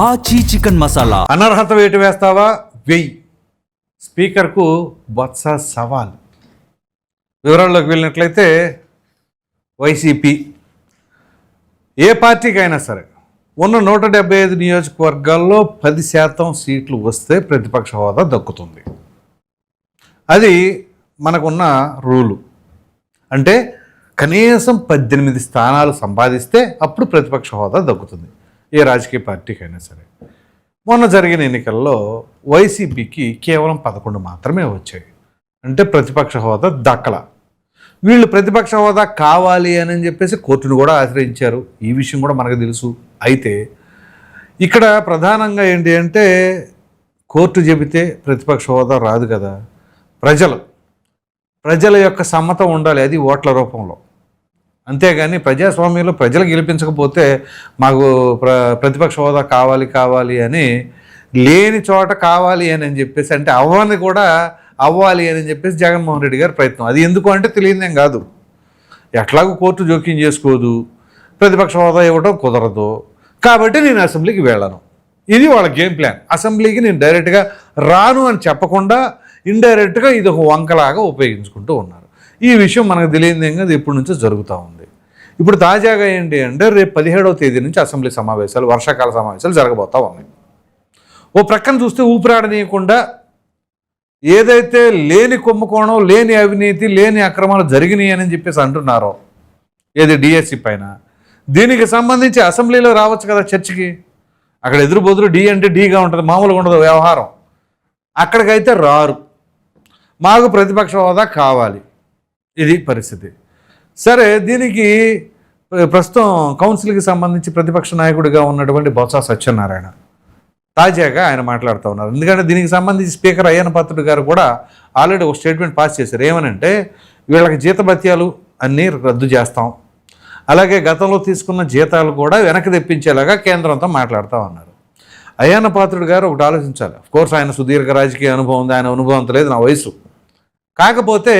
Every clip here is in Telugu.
ఆచి చికెన్ మసాలా. అనర్హత వేటు వేస్తావా? వెయ్యి. స్పీకర్కు బొత్స సవాల్. వివరాల్లోకి వెళ్ళినట్లయితే వైసీపీ ఏ పార్టీకైనా సరే ఉన్న 175 నియోజకవర్గాల్లో 10% సీట్లు వస్తే ప్రతిపక్ష హోదా దక్కుతుంది. అది మనకున్న రూలు. అంటే కనీసం 18 స్థానాలు సంపాదిస్తే అప్పుడు ప్రతిపక్ష హోదా దక్కుతుంది ఏ రాజకీయ పార్టీకైనా సరే. మొన్న జరిగిన ఎన్నికల్లో వైసీపీకి కేవలం 11 మాత్రమే వచ్చాయి. అంటే ప్రతిపక్ష హోదా దక్కల. వీళ్ళు ప్రతిపక్ష హోదా కావాలి అని చెప్పేసి కోర్టును కూడా ఆశ్రయించారు. ఈ విషయం కూడా మనకు తెలుసు. అయితే ఇక్కడ ప్రధానంగా ఏంటి అంటే కోర్టు చెబితే ప్రతిపక్ష హోదా రాదు కదా. ప్రజల యొక్క సమ్మతం ఉండాలి, అది ఓట్ల రూపంలో. అంతేగాని ప్రజాస్వామ్యంలో ప్రజలు గెలిపించకపోతే మాకు ప్రతిపక్ష హోదా కావాలి అని లేని చోట కావాలి అని చెప్పేసి, అంటే అవ్వని కూడా అవ్వాలి అని చెప్పేసి జగన్మోహన్ రెడ్డి గారి ప్రయత్నం. అది ఎందుకు అంటే తెలియదేం కాదు. ఎట్లాగో కోర్టు జోక్యం చేసుకోదు, ప్రతిపక్ష హోదా ఇవ్వడం కుదరదు, కాబట్టి నేను అసెంబ్లీకి వెళ్ళను. ఇది వాళ్ళ గేమ్ ప్లాన్. అసెంబ్లీకి నేను డైరెక్ట్గా రాను అని చెప్పకుండా ఇండైరెక్ట్గా ఇది ఒక వంకలాగా ఉపయోగించుకుంటూ ఉన్నారు. ఈ విషయం మనకు తెలియదేం కాదు, ఇప్పటి నుంచో జరుగుతూ ఉంది. ఇప్పుడు తాజాగా ఏంటి అంటే రేపు 17వ తేదీ నుంచి అసెంబ్లీ సమావేశాలు, వర్షాకాల సమావేశాలు జరగబోతూ ఉన్నాయి. ఓ ప్రక్కన చూస్తే ఊపిరాడనీయకుండా ఏదైతే లేని కుంభకోణం, లేని అవినీతి, లేని అక్రమాలు జరిగినాయి అని చెప్పేసి అంటున్నారో ఏది డిఎస్సి పైన, దీనికి సంబంధించి అసెంబ్లీలో రావచ్చు కదా చర్చకి. అక్కడ ఎదురు బొదురు డి అంటే డీగా ఉంటుంది, మామూలుగా ఉండదు వ్యవహారం. అక్కడికైతే రారు. మాకు ప్రతిపక్ష హోదా కావాలి, ఇది పరిస్థితి. సరే, దీనికి ప్రస్తుతం కౌన్సిల్కి సంబంధించి ప్రతిపక్ష నాయకుడిగా ఉన్నటువంటి బొత్స సత్యనారాయణ తాజాగా ఆయన మాట్లాడుతూ ఉన్నారు. ఎందుకంటే దీనికి సంబంధించి స్పీకర్ అయ్యన్న పాత్రుడు గారు కూడా ఆల్రెడీ ఒక స్టేట్మెంట్ పాస్ చేశారు. ఏమనంటే వీళ్ళకి జీతభత్యాలు అన్నీ రద్దు చేస్తాం, అలాగే గతంలో తీసుకున్న జీతాలు కూడా వెనక్కి తెప్పించేలాగా కేంద్రంతో మాట్లాడుతూ ఉన్నారు. అయ్యన్న పాత్రుడు గారు ఒకటి ఆలోచించాలి. అఫ్కోర్స్ ఆయన సుదీర్ఘ రాజకీయ అనుభవం ఉంది, ఆయన అనుభవం అంత లేదు, నా వయసు. కాకపోతే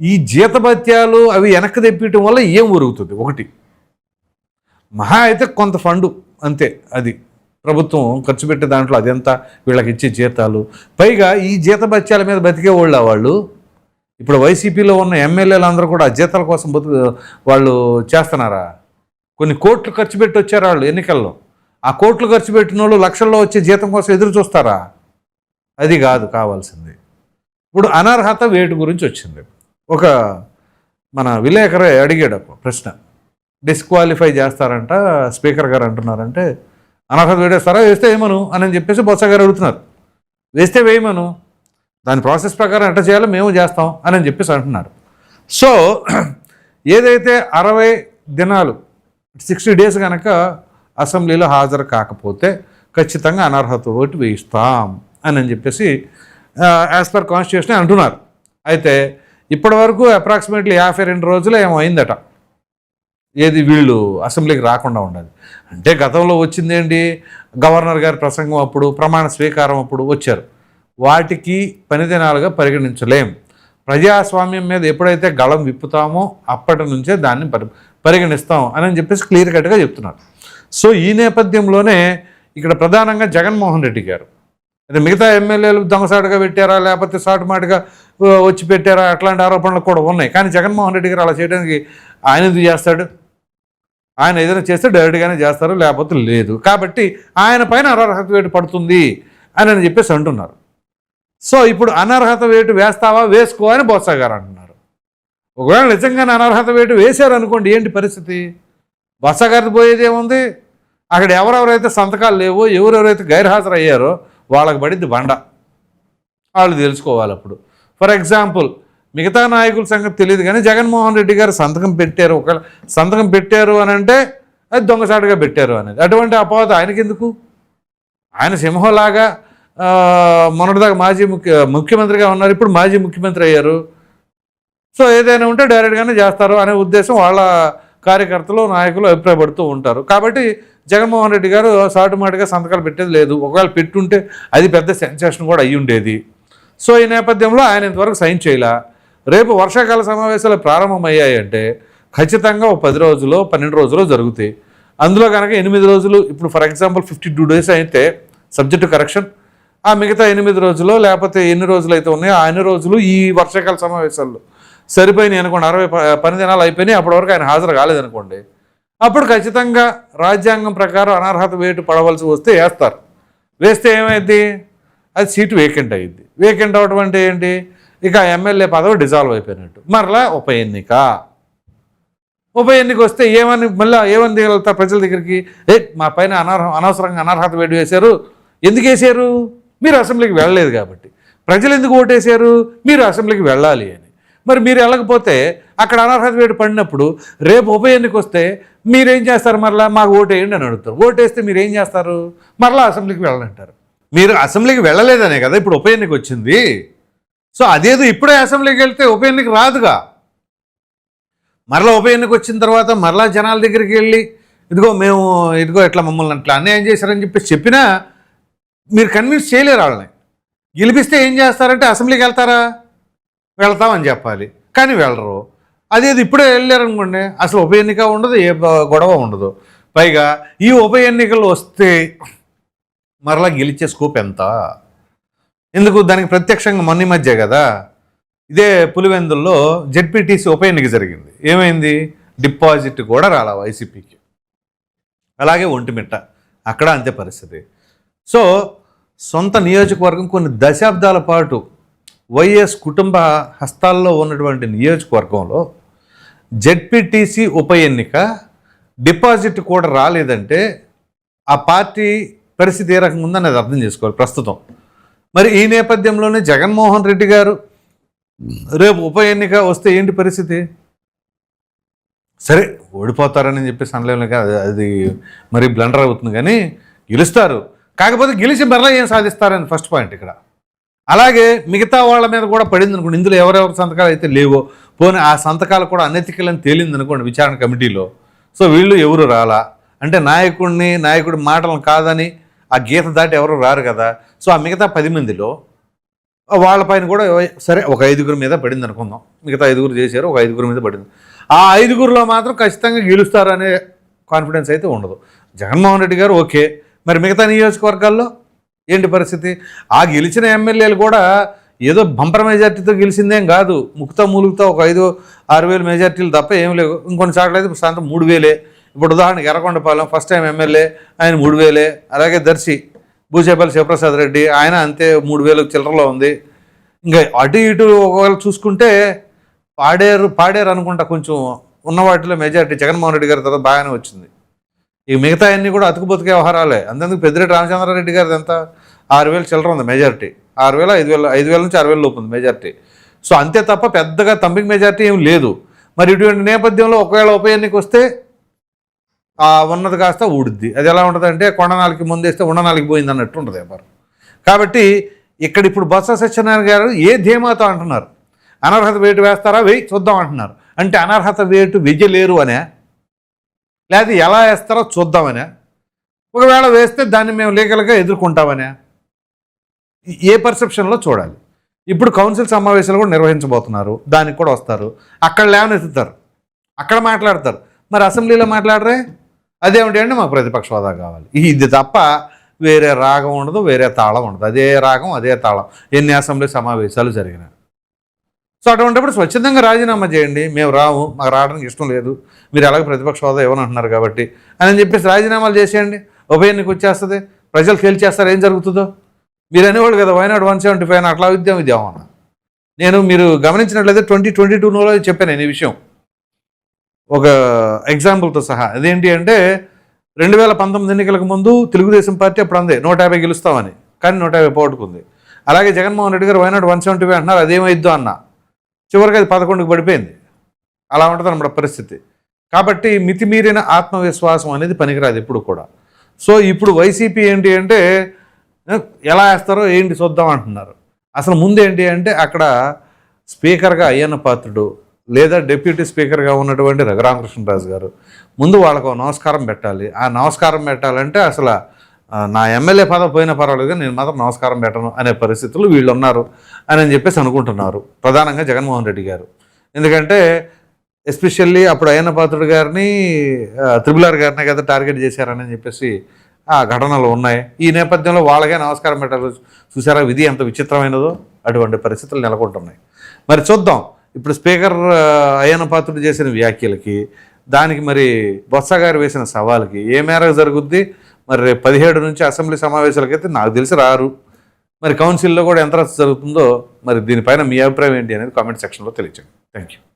ఈ జీతభత్యాలు అవి వెనక్కి తెప్పించడం వల్ల ఏం ఒరుగుతుంది? ఒకటి మహా అయితే కొంత ఫండు అంతే, అది ప్రభుత్వం ఖర్చు పెట్టే దాంట్లో అదెంత వీళ్ళకి ఇచ్చే జీతాలు. పైగా ఈ జీతభత్యాల మీద బతికే వాళ్ళు ఇప్పుడు వైసీపీలో ఉన్న ఎమ్మెల్యేలు అందరూ కూడా జీతాల కోసం వాళ్ళు చేస్తున్నారా? కొన్ని కోట్లు ఖర్చు పెట్టి వచ్చారు వాళ్ళు ఎన్నికల్లో. ఆ కోట్లు ఖర్చు పెట్టిన వాళ్ళు లక్షల్లో వచ్చే జీతం కోసం ఎదురు చూస్తారా? అది కాదు కావాల్సింది. ఇప్పుడు అనర్హత వేటు గురించి వచ్చింది. ఒక మన విలేకరే అడిగాడు ప్రశ్న, డిస్క్వాలిఫై చేస్తారంట స్పీకర్ గారు అంటున్నారంటే, అనర్హత వేడేస్తారా, వేస్తే వేయమను అని చెప్పేసి బొత్స గారు అడుగుతున్నారు. వేస్తే వేయమను, దాని ప్రాసెస్ ప్రకారం ఎట్లా చేయాలో మేము చేస్తాం అని చెప్పేసి అంటున్నారు. సో ఏదైతే 60 దినాలు 60 డేస్ కనుక అసెంబ్లీలో హాజరు కాకపోతే ఖచ్చితంగా అనర్హత ఓటు వేయిస్తాం అని చెప్పేసి యాజ్ పర్ కాన్స్టిట్యూషన్ అంటున్నారు. అయితే ఇప్పటి వరకు అప్రాక్సిమేట్లీ 52 రోజులు ఏమో అయిందట ఏది వీళ్ళు అసెంబ్లీకి రాకుండా ఉండాలి. అంటే గతంలో వచ్చిందేంటి, గవర్నర్ గారి ప్రసంగం అప్పుడు, ప్రమాణ స్వీకారం అప్పుడు వచ్చారు. వాటికి పనిదినాలుగా పరిగణించలేం. ప్రజాస్వామ్యం మీద ఎప్పుడైతే గళం విప్పుతామో అప్పటి నుంచే దాన్ని పరిగణిస్తాం అని చెప్పేసి క్లియర్ కట్గా చెప్తున్నారు. సో ఈ నేపథ్యంలోనే ఇక్కడ ప్రధానంగా జగన్మోహన్ రెడ్డి గారు, అంటే మిగతా ఎమ్మెల్యేలు దొంగసాటుగా పెట్టారా లేకపోతే సాటుమాటుగా వచ్చి పెట్టారా అట్లాంటి ఆరోపణలు కూడా ఉన్నాయి. కానీ జగన్మోహన్ రెడ్డి గారు అలా చేయడానికి ఆయన ఎందుకు చేస్తాడు? ఆయన ఏదైనా చేస్తే డైరెక్ట్గానే చేస్తారు, లేకపోతే లేదు. కాబట్టి ఆయన పైన అనర్హత వేటు పడుతుంది అని చెప్పేసి అంటున్నారు. సో ఇప్పుడు అనర్హత వేటు వేస్తావా, వేసుకో అని బొత్స గారు అంటున్నారు. ఒకవేళ నిజంగానే అనర్హత వేటు వేశారు అనుకోండి, ఏంటి పరిస్థితి? బొత్స గారిది పోయేది ఏముంది? అక్కడ ఎవరెవరైతే సంతకాలు లేవో, ఎవరెవరైతే గైర్హాజరు అయ్యారో వాళ్ళకి పడింది బండ. వాళ్ళు తెలుసుకోవాలి. అప్పుడు ఫర్ ఎగ్జాంపుల్ మిగతా నాయకుల సంగతి తెలియదు, కానీ జగన్మోహన్ రెడ్డి గారు సంతకం పెట్టారు, ఒకవేళ సంతకం పెట్టారు అని అంటే అది దొంగసాటుగా పెట్టారు అనేది. అటువంటి అపవాద ఆయనకి ఎందుకు? ఆయన సింహంలాగా మొన్నటిదాకా మాజీ ముఖ్యమంత్రిగా ఉన్నారు, ఇప్పుడు మాజీ ముఖ్యమంత్రి అయ్యారు. సో ఏదైనా ఉంటే డైరెక్ట్గానే చేస్తారు అనే ఉద్దేశం వాళ్ళ కార్యకర్తలు, నాయకులు అభిప్రాయపడుతూ ఉంటారు. కాబట్టి జగన్మోహన్ రెడ్డి గారు సాటుమాటుగా సంతకాలు పెట్టేది లేదు. ఒకవేళ పెట్టుంటే అది పెద్ద సెన్సేషన్ కూడా అయ్యి ఉండేది. సో ఈ నేపథ్యంలో ఆయన ఇంతవరకు సైన్ చేయలే. రేపు వర్షాకాల సమావేశాలు ప్రారంభమయ్యాయంటే ఖచ్చితంగా ఒక 10 రోజులు 12 రోజులు జరుగుతాయి. అందులో కనుక 8 రోజులు, ఇప్పుడు ఫర్ ఎగ్జాంపుల్ 52 days అయితే సబ్జెక్టు కరెక్షన్, ఆ మిగతా 8 రోజులు లేకపోతే ఎన్ని రోజులు అయితే ఉన్నాయో ఆ 8 రోజులు ఈ వర్షాకాల సమావేశాల్లో సరిపోయినాయి అనుకోండి, 60 పని దినాలు అయిపోయినాయి, అప్పటి వరకు ఆయన హాజరు కాలేదనుకోండి, అప్పుడు ఖచ్చితంగా రాజ్యాంగం ప్రకారం అనర్హత వేటు పడవలసి వస్తే వేస్తారు. వేస్తే ఏమైంది, అది సీటు వేకెంట్ అయ్యింది. వేకెంట్ అవడం అంటే ఏంటి, ఇక ఎమ్మెల్యే పదవి డిజాల్వ్ అయిపోయినట్టు. మరలా ఉప ఎన్నిక వస్తే ఏమని దిగలుగుతారు ప్రజల దగ్గరికి, మా పైన అనవసరంగా అనర్హత వేటు వేశారు. ఎందుకు వేశారు, మీరు అసెంబ్లీకి వెళ్ళలేదు కాబట్టి. ప్రజలు ఎందుకు ఓటేశారు, మీరు అసెంబ్లీకి వెళ్ళాలి అని. మరి మీరు వెళ్ళకపోతే అక్కడ అనర్హత వేటు పడినప్పుడు రేపు ఉప ఎన్నిక వస్తే మీరేం చేస్తారు, మరలా మాకు ఓటేయండి అని అడుగుతారు. ఓటేస్తే మీరు ఏం చేస్తారు, మరలా అసెంబ్లీకి వెళ్ళాలంటారు. మీరు అసెంబ్లీకి వెళ్ళలేదనే కదా ఇప్పుడు ఉప ఎన్నిక వచ్చింది. సో అదేదో ఇప్పుడే అసెంబ్లీకి వెళ్తే ఉప ఎన్నిక రాదుగా. మరలా ఉప ఎన్నిక వచ్చిన తర్వాత మరలా జనాల దగ్గరికి వెళ్ళి ఇదిగో ఇట్లా మమ్మల్ని అట్లా అన్యాయం చేశారని చెప్పినా మీరు కన్విన్స్ చేయలేరు వాళ్ళని. గెలిపిస్తే ఏం చేస్తారంటే అసెంబ్లీకి వెళ్తారా, వెళ్తామని చెప్పాలి, కానీ వెళ్ళరు. అదేది ఇప్పుడే వెళ్ళారనుకోండి అసలు ఉప ఎన్నిక ఉండదు, ఏ గొడవ ఉండదు. పైగా ఈ ఉప ఎన్నికలు వస్తే మరలా గెలిచే స్కోప్ ఎంత, ఎందుకు దానికి ప్రత్యక్షంగా మొన్న మధ్య కదా ఇదే పులివెందుల్లో జెడ్పీటీసీ ఉప ఎన్నిక జరిగింది. ఏమైంది, డిపాజిట్ కూడా రాలా వైసీపీకి. అలాగే ఒంటిమిట్ట అక్కడ అంతే పరిస్థితి. సో సొంత నియోజకవర్గం కొన్ని దశాబ్దాల పాటు వైఎస్ కుటుంబ హస్తాల్లో ఉన్నటువంటి నియోజకవర్గంలో జెడ్పీటీసీ ఉప ఎన్నిక డిపాజిట్ కూడా రాలేదంటే ఆ పార్టీ పరిస్థితి ఏ రకంగా ఉందని అర్థం చేసుకోవాలి ప్రస్తుతం. మరి ఈ నేపథ్యంలోనే జగన్మోహన్ రెడ్డి గారు రేపు ఉప ఎన్నిక వస్తే ఏంటి పరిస్థితి, సరే ఓడిపోతారని చెప్పేసి అనలేము కదా, అది మరి బ్లండర్ అవుతుంది, కానీ గెలుస్తారు. కాకపోతే గెలిచి మరలా ఏం సాధిస్తారని ఫస్ట్ పాయింట్ ఇక్కడ. అలాగే మిగతా వాళ్ళ మీద కూడా పడింది అనుకోండి, ఇందులో ఎవరెవరి సంతకాలు అయితే లేవో, పోనీ ఆ సంతకాలు కూడా అనెతికలని తేలింది అనుకోండి విచారణ కమిటీలో. సో వీళ్ళు ఎవరు రాలా అంటే నాయకుడి మాటలను కాదని ఆ గీత దాటి ఎవరు రారు కదా. సో ఆ మిగతా 10 మందిలో వాళ్ళపైన కూడా సరే ఒక 5గురి మీద పడింది అనుకుందాం, మిగతా 5గురు చేశారు, ఒక 5గురి మీద పడింది. ఆ 5గురిలో మాత్రం ఖచ్చితంగా గెలుస్తారు అనే కాన్ఫిడెన్స్ అయితే ఉండదు. జగన్మోహన్ రెడ్డి గారు ఓకే, మరి మిగతా నియోజకవర్గాల్లో ఏంటి పరిస్థితి, ఆ గెలిచిన ఎమ్మెల్యేలు కూడా ఏదో బంపర్ మెజార్టీతో గెలిచిందేం కాదు, మూలుగుతా ఒక 5-6 వేలు మెజార్టీలు తప్ప ఏం లేవు. ఇంకొన్ని చోట్ల అయితే సాయంత్రం 3,000. ఇప్పుడు ఉదాహరణకి ఎర్రగొండపాలెం ఫస్ట్ టైం ఎమ్మెల్యే ఆయన 3,000. అలాగే దర్శి బూచేపల్లి శివప్రసాద్ రెడ్డి ఆయన అంతే 3,000 చిల్లరలో ఉంది. ఇంకా అటు ఇటు ఒకవేళ చూసుకుంటే పాడేరు అనుకుంటా కొంచెం ఉన్న వాటిలో మెజార్టీ జగన్మోహన్ రెడ్డి గారి తర్వాత బాగానే వచ్చింది. ఈ మిగతా అన్నీ కూడా అతుకుబతుకే వ్యవహారాలే. అంతేందుకు పెద్దిరెడ్డి రామచంద్రారెడ్డి గారిది ఎంత 6,000 చిల్లర ఉంది మెజార్టీ, 6,000 5,000 నుంచి 6,000 లోపు ఉంది మెజార్టీ. సో అంతే తప్ప పెద్దగా తంబింగ్ మెజార్టీ ఏం లేదు. మరి ఇటువంటి నేపథ్యంలో ఒకవేళ ఉప ఎన్నిక వస్తే ఉన్నది కాస్త ఊడుద్ది. అది ఎలా ఉంటుంది అంటే కొండనాలకి ముందేస్తే ఉండనాలకి పోయింది అన్నట్టు ఉంటుంది వ్యాపారం. కాబట్టి ఇక్కడ ఇప్పుడు బొత్స సత్యనారాయణ గారు ఏ ధీమాతో అంటున్నారు, అనర్హత వేటు వేస్తారా, చూద్దాం అంటున్నారు. అంటే అనర్హత వేటు వెయ్యలేరు అనే, లేదా ఎలా వేస్తారో చూద్దామనే, ఒకవేళ వేస్తే దాన్ని మేము లీగల్గా ఎదుర్కొంటామనే, ఏ పర్సెప్షన్లో చూడాలి. ఇప్పుడు కౌన్సిల్ సమావేశాలు కూడా నిర్వహించబోతున్నారు, దానికి కూడా వస్తారు. అక్కడ లేవనెత్తుతారు, అక్కడ మాట్లాడతారు. మరి అసెంబ్లీలో మాట్లాడరే, అదేమిటి అంటే మాకు ప్రతిపక్ష హోదా కావాలి. ఇది తప్ప వేరే రాగం ఉండదు, వేరే తాళం ఉండదు. అదే రాగం అదే తాళం ఎన్ని అసెంబ్లీ సమావేశాలు జరిగినాయి. సో అటువంటిప్పుడు స్వచ్ఛందంగా రాజీనామా చేయండి, మేము మాకు రావడానికి ఇష్టం లేదు, మీరు అలాగే ప్రతిపక్ష హోదా ఇవ్వనంటున్నారు కాబట్టి అని చెప్పేసి రాజీనామాలు చేసేయండి. ఉప ఎన్నిక వచ్చేస్తుంది, ప్రజలు తేల్చేస్తారు ఏం జరుగుతుందో. మీరు అనేవాళ్ళు కదా వైనాడు 175 అట్లా విద్యాం అన్న. మీరు గమనించినట్లయితే 2022లో చెప్పాను నేను ఈ విషయం ఒక ఎగ్జాంపుల్తో సహా. అదేంటి అంటే 2019 ఎన్నికలకు ముందు తెలుగుదేశం పార్టీ అప్పుడు అందే 150 గెలుస్తామని, కానీ 150 పోగొట్టుకుంది. అలాగే జగన్మోహన్ రెడ్డి గారు వైనాడు 175 అంటున్నారు, అదేమైద్దో అన్న, చివరికి అది 11కి పడిపోయింది. అలా ఉంటుంది అన్నమాట పరిస్థితి. కాబట్టి మితిమీరిన ఆత్మవిశ్వాసం అనేది పనికిరాదు ఎప్పుడు కూడా. సో ఇప్పుడు వైసీపీ ఏంటి అంటే ఎలా వేస్తారో ఏంటి చూద్దాం అంటున్నారు. అసలు ముందేంటి అంటే అక్కడ స్పీకర్గా అయ్యన్న పాత్రుడు లేదా డిప్యూటీ స్పీకర్గా ఉన్నటువంటి రఘురామకృష్ణరాజు గారు ముందు వాళ్ళకు నమస్కారం పెట్టాలి. ఆ నమస్కారం పెట్టాలంటే అసలు నా ఎమ్మెల్యే పదవి పోయినా పర్వాలేదు, నేను మాత్రం నమస్కారం పెట్టను అనే పరిస్థితులు వీళ్ళు ఉన్నారు అని చెప్పేసి అనుకుంటున్నారు, ప్రధానంగా జగన్మోహన్ రెడ్డి గారు. ఎందుకంటే ఎస్పెషల్లీ అప్పుడు అయ్యన్న పాత్రుడు గారిని త్రిబుల్ ఆర్ గారినే కదా టార్గెట్ చేశారని చెప్పేసి ఆ ఘటనలు ఉన్నాయి. ఈ నేపథ్యంలో వాళ్ళకే నమస్కారం పెట్టారు. చూసారా విధి ఎంత విచిత్రమైనదో, అటువంటి పరిస్థితులు నెలకొంటున్నాయి. మరి చూద్దాం ఇప్పుడు స్పీకర్ అయ్యన్న పాత్రుడు చేసిన వ్యాఖ్యలకి, దానికి మరి బొత్స గారు వేసిన సవాల్కి ఏ మేరకు జరుగుద్ది. మరి రేపు 17 నుంచి అసెంబ్లీ సమావేశాలకైతే నాకు తెలిసి రారు. మరి కౌన్సిల్లో కూడా ఎంత జరుగుతుందో మరి దీనిపైన మీ అభిప్రాయం ఏంటి అనేది కామెంట్ సెక్షన్లో తెలియజేయండి. Thank you.